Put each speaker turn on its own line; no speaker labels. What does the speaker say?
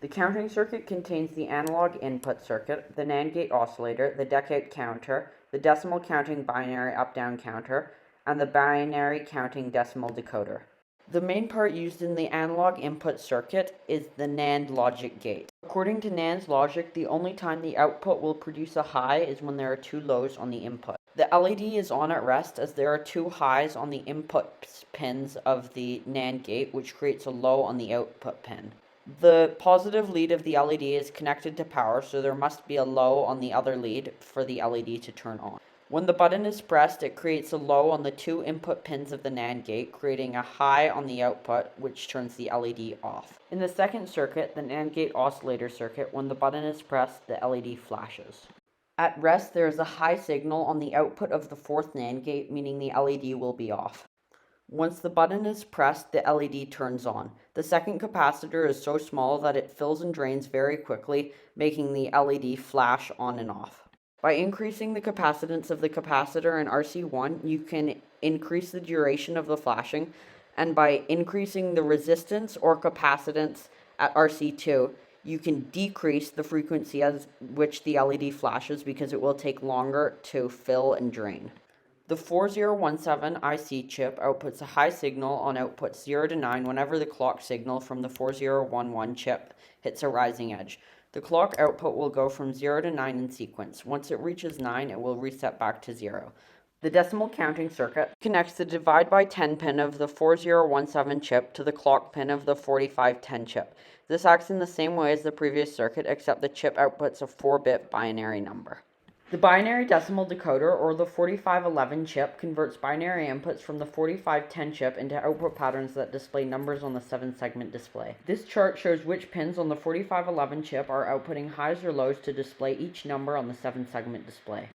The counting circuit contains the analog input circuit, the NAND gate oscillator, the decade counter, the decimal counting binary up-down counter, and the binary counting decimal decoder. The main part used in the analog input circuit is the NAND logic gate. According to NAND's logic, the only time the output will produce a high is when there are two lows on the input. The LED is on at rest as there are two highs on the input pins of the NAND gate, which creates a low on the output pin. The positive lead of the LED is connected to power, so there must be a low on the other lead for the LED to turn on. When the button is pressed, it creates a low on the two input pins of the NAND gate, creating a high on the output, which turns the LED off. In the second circuit, the NAND gate oscillator circuit, when the button is pressed, the LED flashes. At rest, there is a high signal on the output of the fourth NAND gate, meaning the LED will be off. Once the button is pressed, the LED turns on. The second capacitor is so small that it fills and drains very quickly, making the LED flash on and off. By increasing the capacitance of the capacitor in RC1, you can increase the duration of the flashing, and by increasing the resistance or capacitance at RC2, you can decrease the frequency at which the LED flashes because it will take longer to fill and drain. The 4017 IC chip outputs a high signal on outputs 0 to 9 whenever the clock signal from the 4011 chip hits a rising edge. The clock output will go from 0 to 9 in sequence. Once it reaches 9, it will reset back to 0. The decimal counting circuit connects the divide by 10 pin of the 4017 chip to the clock pin of the 4510 chip. This acts in the same way as the previous circuit, except the chip outputs a 4-bit binary number. The binary decimal decoder, or the 4511 chip, converts binary inputs from the 4510 chip into output patterns that display numbers on the 7-segment display. This chart shows which pins on the 4511 chip are outputting highs or lows to display each number on the 7-segment display.